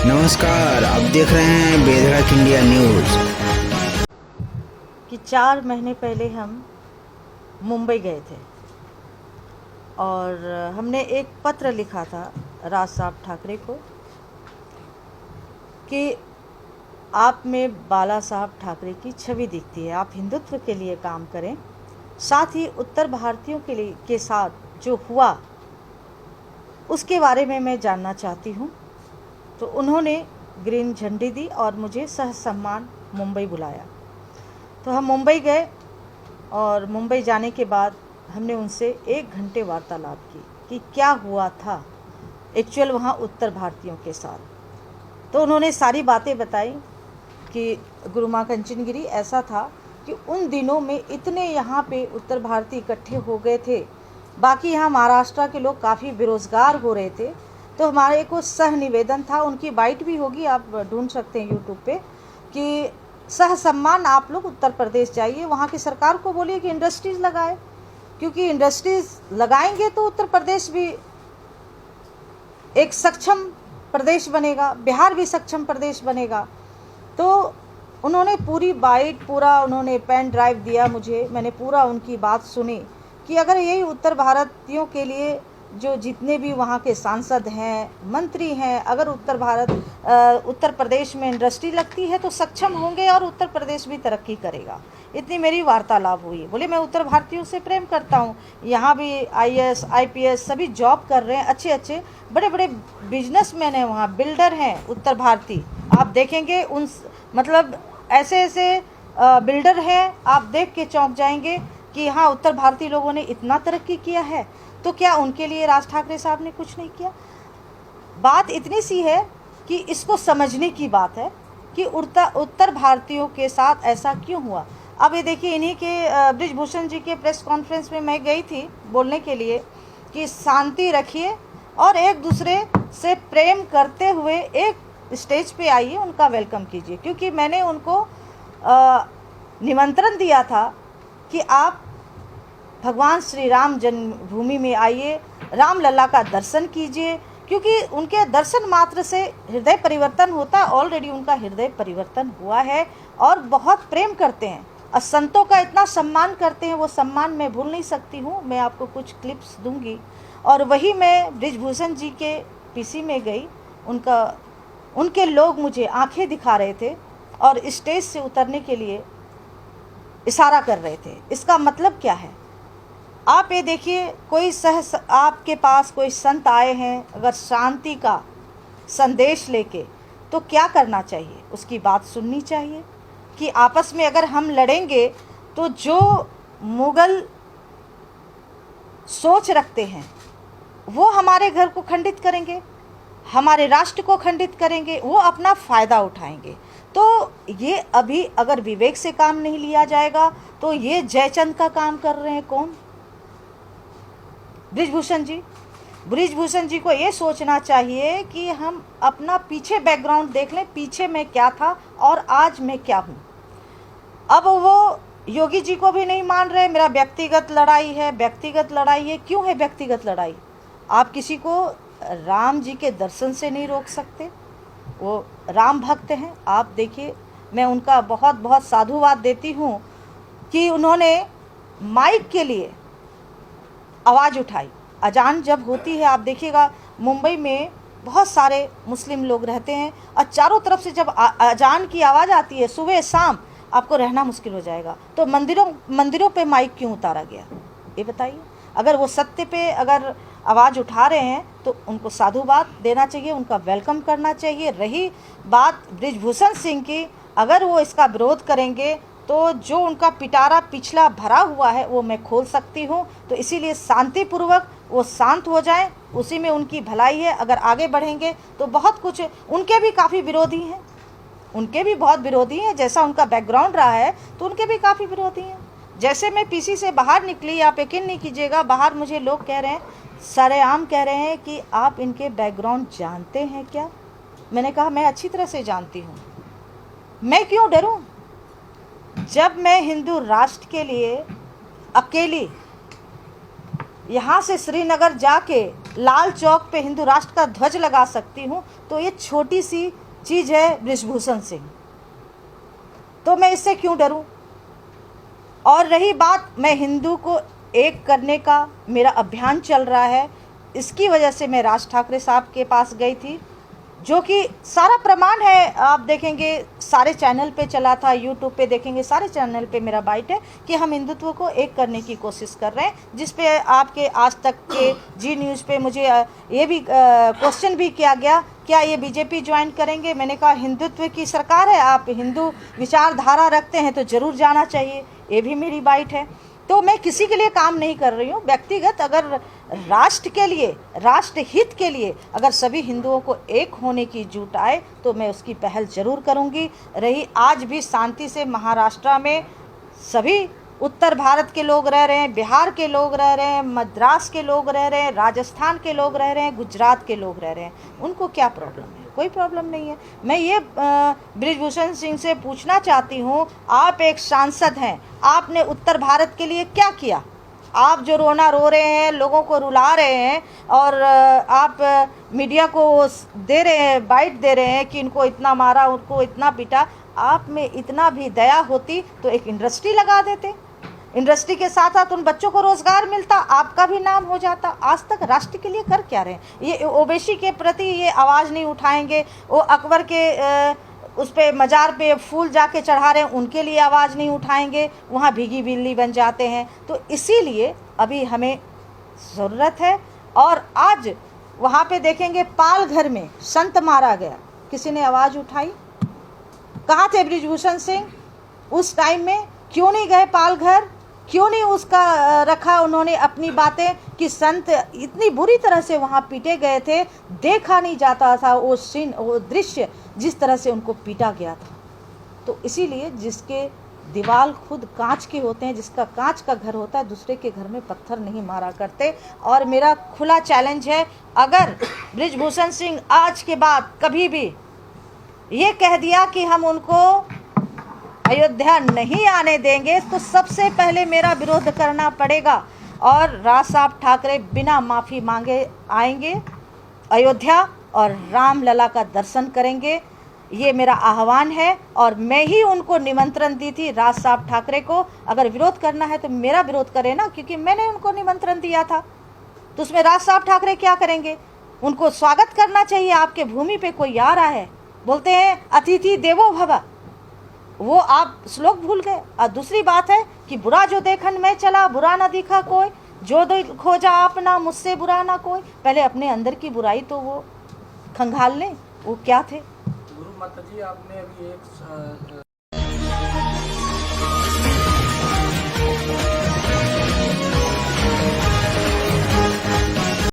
नमस्कार, आप देख रहे हैं बेधड़क इंडिया न्यूज़। कि 4 महीने पहले हम मुंबई गए थे और हमने एक पत्र लिखा था राज साहब ठाकरे को कि आप में बाला साहब ठाकरे की छवि दिखती है, आप हिंदुत्व के लिए काम करें, साथ ही उत्तर भारतीयों के साथ जो हुआ उसके बारे में मैं जानना चाहती हूँ। तो उन्होंने ग्रीन झंडी दी और मुझे सह सम्मान मुंबई बुलाया। तो हम मुंबई गए और मुंबई जाने के बाद हमने उनसे 1 घंटे वार्तालाप की कि क्या हुआ था एक्चुअल वहाँ उत्तर भारतीयों के साथ। तो उन्होंने सारी बातें बताई कि गुरु माँ कंचनगिरी ऐसा था कि उन दिनों में इतने यहाँ पे उत्तर भारतीय इकट्ठे हो गए थे, बाकी यहाँ महाराष्ट्र के लोग काफ़ी बेरोज़गार हो रहे थे। तो हमारे को सह निवेदन था, उनकी बाइट भी होगी, आप ढूंढ सकते हैं यूट्यूब पे, कि सह सम्मान आप लोग उत्तर प्रदेश जाइए, वहाँ की सरकार को बोलिए कि इंडस्ट्रीज़ लगाए, क्योंकि इंडस्ट्रीज़ लगाएंगे तो उत्तर प्रदेश भी एक सक्षम प्रदेश बनेगा, बिहार भी सक्षम प्रदेश बनेगा। तो उन्होंने पूरी बाइट, पूरा उन्होंने पेन ड्राइव दिया मुझे, मैंने पूरा उनकी बात सुनी कि अगर यही उत्तर भारतीयों के लिए जो जितने भी वहाँ के सांसद हैं, मंत्री हैं, अगर उत्तर प्रदेश में इंडस्ट्री लगती है तो सक्षम होंगे और उत्तर प्रदेश भी तरक्की करेगा। इतनी मेरी वार्तालाप हुई। बोले मैं उत्तर भारतीयों से प्रेम करता हूँ, यहाँ भी IAS IPS सभी जॉब कर रहे हैं, अच्छे अच्छे बड़े बड़े बिजनेसमैन हैं, वहाँ बिल्डर हैं उत्तर भारतीय, आप देखेंगे उन मतलब ऐसे ऐसे बिल्डर हैं, आप देख के चौंक जाएंगे कि हाँ उत्तर भारतीय लोगों ने इतना तरक्की किया है। तो क्या उनके लिए राज ठाकरे साहब ने कुछ नहीं किया? बात इतनी सी है कि इसको समझने की बात है कि उत्तर भारतीयों के साथ ऐसा क्यों हुआ। अब ये देखिए, इन्हीं के बृजभूषण जी के प्रेस कॉन्फ्रेंस में मैं गई थी बोलने के लिए कि शांति रखिए और एक दूसरे से प्रेम करते हुए एक स्टेज पे आइए, उनका वेलकम कीजिए, क्योंकि मैंने उनको निमंत्रण दिया था कि आप भगवान श्री राम जन्मभूमि में आइए, रामलला का दर्शन कीजिए, क्योंकि उनके दर्शन मात्र से हृदय परिवर्तन होता है। ऑलरेडी उनका हृदय परिवर्तन हुआ है और बहुत प्रेम करते हैं और संतों का इतना सम्मान करते हैं, वो सम्मान मैं भूल नहीं सकती हूँ। मैं आपको कुछ क्लिप्स दूंगी। और वही मैं बृजभूषण जी के PC में गई, उनके लोग मुझे आंखें दिखा रहे थे और स्टेज से उतरने के लिए इशारा कर रहे थे। इसका मतलब क्या है? आप ये देखिए, आपके पास कोई संत आए हैं अगर शांति का संदेश लेके, तो क्या करना चाहिए? उसकी बात सुननी चाहिए कि आपस में अगर हम लड़ेंगे तो जो मुगल सोच रखते हैं वो हमारे घर को खंडित करेंगे, हमारे राष्ट्र को खंडित करेंगे, वो अपना फ़ायदा उठाएंगे। तो ये अभी अगर विवेक से काम नहीं लिया जाएगा तो ये जयचंद का काम कर रहे हैं कौन? बृजभूषण जी को ये सोचना चाहिए कि हम अपना पीछे बैकग्राउंड देख लें, पीछे मैं क्या था और आज मैं क्या हूँ। अब वो योगी जी को भी नहीं मान रहे, मेरा व्यक्तिगत लड़ाई है। क्यों है व्यक्तिगत लड़ाई? आप किसी को राम जी के दर्शन से नहीं रोक सकते, वो राम भक्त हैं। आप देखिए, मैं उनका बहुत बहुत साधुवाद देती हूँ कि उन्होंने माइक के लिए आवाज़ उठाई। अजान जब होती है, आप देखिएगा मुंबई में बहुत सारे मुस्लिम लोग रहते हैं और चारों तरफ से जब अजान की आवाज़ आती है सुबह शाम, आपको रहना मुश्किल हो जाएगा। तो मंदिरों पे माइक क्यों उतारा गया, ये बताइए। अगर वो सत्य पे अगर आवाज़ उठा रहे हैं तो उनको साधुवाद देना चाहिए, उनका वेलकम करना चाहिए। रही बात बृजभूषण सिंह की, अगर वो इसका विरोध करेंगे तो जो उनका पिटारा पिछला भरा हुआ है वो मैं खोल सकती हूँ। तो इसीलिए शांतिपूर्वक वो शांत हो जाएं, उसी में उनकी भलाई है। अगर आगे बढ़ेंगे तो बहुत कुछ, उनके भी काफ़ी विरोधी हैं, उनके भी बहुत विरोधी हैं, जैसा उनका बैकग्राउंड रहा है तो उनके भी काफ़ी विरोधी हैं। जैसे मैं PC से बाहर निकली, आप यकीन नहीं कीजिएगा, बाहर मुझे लोग कह रहे हैं, सरेआम कह रहे हैं कि आप इनके बैकग्राउंड जानते हैं क्या? मैंने कहा मैं अच्छी तरह से जानती हूँ, मैं क्यों डरूं? जब मैं हिंदू राष्ट्र के लिए अकेली यहाँ से श्रीनगर जाके लाल चौक पे हिंदू राष्ट्र का ध्वज लगा सकती हूँ, तो ये छोटी सी चीज़ है बृजभूषण सिंह, तो मैं इससे क्यों डरूं। और रही बात, मैं हिंदू को एक करने का मेरा अभियान चल रहा है, इसकी वजह से मैं राज ठाकरे साहब के पास गई थी, जो कि सारा प्रमाण है, आप देखेंगे सारे चैनल पे चला था, यूट्यूब पे देखेंगे सारे चैनल पे मेरा बाइट है कि हम हिंदुत्व को एक करने की कोशिश कर रहे हैं, जिस पे आपके आज तक के जी न्यूज़ पे मुझे ये भी क्वेश्चन भी किया गया, क्या ये बीजेपी ज्वाइन करेंगे। मैंने कहा हिंदुत्व की सरकार है, आप हिंदू विचारधारा रखते हैं तो ज़रूर जाना चाहिए, ये भी मेरी बाइट है। तो मैं किसी के लिए काम नहीं कर रही हूँ, व्यक्तिगत अगर राष्ट्र के लिए, राष्ट्र हित के लिए अगर सभी हिंदुओं को एक होने की जुट आए तो मैं उसकी पहल ज़रूर करूँगी। रही आज भी शांति से महाराष्ट्र में सभी उत्तर भारत के लोग रह रहे हैं, बिहार के लोग रह रहे हैं, मद्रास के लोग रह रहे हैं, राजस्थान के लोग रह रहे हैं, गुजरात के लोग रह रहे हैं, उनको क्या प्रॉब्लम है? कोई प्रॉब्लम नहीं है। मैं ये बृजभूषण सिंह से पूछना चाहती हूँ, आप एक सांसद हैं, आपने उत्तर भारत के लिए क्या किया? आप जो रोना रो रहे हैं, लोगों को रुला रहे हैं और आप मीडिया को दे रहे हैं, बाइट दे रहे हैं कि इनको इतना मारा, उनको इतना पीटा, आप में इतना भी दया होती तो एक इंडस्ट्री लगा देते, इंडस्ट्री के साथ साथ उन बच्चों को रोज़गार मिलता, आपका भी नाम हो जाता। आज तक राष्ट्र के लिए कर क्या रहे हैं? ये ओबीसी के प्रति ये आवाज़ नहीं उठाएंगे, वो अकबर के उस पे मज़ार पे फूल जाके चढ़ा रहे हैं, उनके लिए आवाज़ नहीं उठाएंगे, वहाँ भीगी बिल्ली बन जाते हैं। तो इसीलिए अभी हमें ज़रूरत है। और आज वहाँ पे देखेंगे पालघर में संत मारा गया, किसी ने आवाज़ उठाई? कहाँ थे बृजभूषण सिंह उस टाइम में? क्यों नहीं गए पालघर? क्यों नहीं उसका रखा उन्होंने अपनी बातें कि संत इतनी बुरी तरह से वहाँ पीटे गए थे, देखा नहीं जाता था वो सीन, वो दृश्य जिस तरह से उनको पीटा गया था। तो इसीलिए जिसके दीवार खुद कांच के होते हैं, जिसका कांच का घर होता है, दूसरे के घर में पत्थर नहीं मारा करते। और मेरा खुला चैलेंज है, अगर बृजभूषण सिंह आज के बाद कभी भी ये कह दिया कि हम उनको अयोध्या नहीं आने देंगे, तो सबसे पहले मेरा विरोध करना पड़ेगा और राज साहब ठाकरे बिना माफ़ी मांगे आएंगे अयोध्या और रामलला का दर्शन करेंगे। ये मेरा आह्वान है और मैं ही उनको निमंत्रण दी थी, राज साहब ठाकरे को। अगर विरोध करना है तो मेरा विरोध करें ना, क्योंकि मैंने उनको निमंत्रण दिया था। तो उसमें राज साहब ठाकरे क्या करेंगे? उनको स्वागत करना चाहिए। आपके भूमि पे कोई आ रहा है, बोलते हैं अतिथि देवो भव, वो आप श्लोक भूल गए। और दूसरी बात है कि बुरा जो देखन में चला, बुरा ना दिखा कोई, जो खोजा आपना, मुझसे बुरा ना कोई। पहले अपने अंदर की बुराई तो वो खंगाल लें, वो क्या थे। गुरु माता जी, आपने अभी एक